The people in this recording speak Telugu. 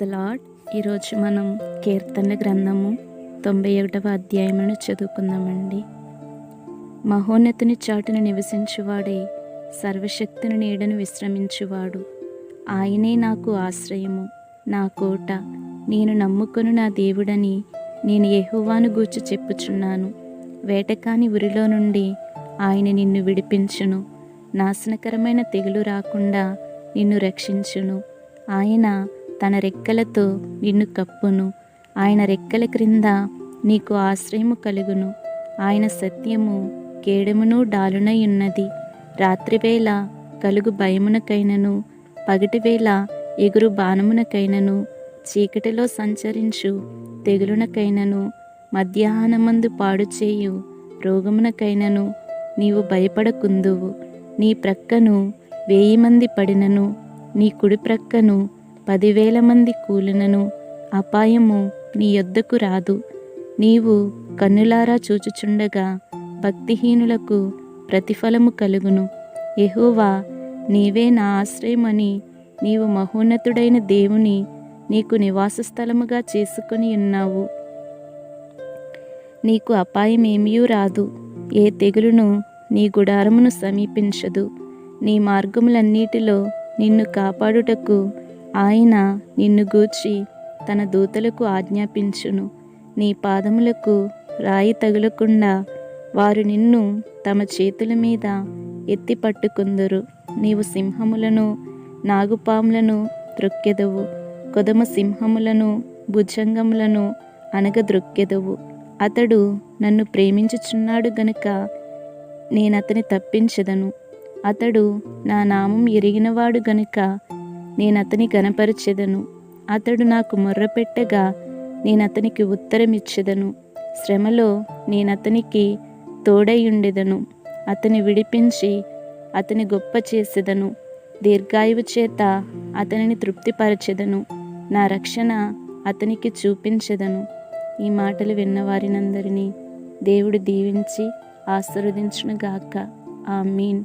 The lord. ఈరోజు మనం కీర్తనల గ్రంథము 91వ అధ్యాయమును చదువుకుందామండి. మహోన్నతుని చాటున నివసించువాడే, సర్వశక్తుని నీడను విశ్రమించువాడు. ఆయనే నాకు ఆశ్రయము, నా కోట, నేను నమ్ముకొను నా దేవుడని నేను యెహోవాను గూర్చి చెప్పుచున్నాను. వేటకాని ఉరిలో నుండి ఆయన నిన్ను విడిపించును, నాశనకరమైన తెగులు రాకుండా నిన్ను రక్షించును. ఆయన తన రెక్కలతో నిన్ను కప్పును, ఆయన రెక్కల క్రింద నీకు ఆశ్రయము కలుగును. ఆయన సత్యము కేడమును డాలునై ఉన్నది. రాత్రివేళ కలుగు భయమునకైనను, పగటివేళ ఎగురు బాణమునకైనను, చీకటిలో సంచరించు తెగులునకైనను, మధ్యాహ్నమందు పాడుచేయు రోగమునకైనను నీవు భయపడకుందువు. నీ ప్రక్కను 1000 మంది పడినను, నీ కుడి ప్రక్కను 10,000 మంది కూలినను అపాయము నీ యొద్దకు రాదు. నీవు కన్నులారా చూచుచుండగా భక్తిహీనులకు ప్రతిఫలము కలుగును. యెహోవా, నీవే నా ఆశ్రయమని నీవు మహోన్నతుడైన దేవుని నీకు నివాస స్థలముగా చేసుకొని ఉన్నావు. నీకు అపాయమేమియూ రాదు, ఏ తెగులును నీ గుడారమును సమీపించదు. నీ మార్గములన్నిటిలో నిన్ను కాపాడుటకు ఆయన నిన్ను గూర్చి తన దూతలకు ఆజ్ఞాపించును. నీ పాదములకు రాయి తగులకుండా వారు నిన్ను తమ చేతుల మీద ఎత్తి పట్టుకుందురు. నీవు సింహములను నాగుపాములను త్రొక్కెదవు, కొదమ సింహములను భుజంగములను అనగద్రొక్కెదవు. అతడు నన్ను ప్రేమించుచున్నాడు గనుక నేనతని తప్పించెదను. అతడు నా నామం ఎరిగినవాడు గనుక నేనతని గనపరచెదను. అతడు నాకు మొర్రపెట్టగా నేనతనికి ఉత్తరమిచ్చెదను. శ్రమలో నేనతనికి తోడైయుండెదను. అతని విడిపించి అతని గొప్ప చేసెదను. దీర్ఘాయువు చేత అతనిని తృప్తిపరచెదను. నా రక్షణ అతనికి చూపించెదను. ఈ మాటలు విన్నవారినందరినీ దేవుడు దీవించి ఆశీర్వదించునుగాక. ఆమీన్.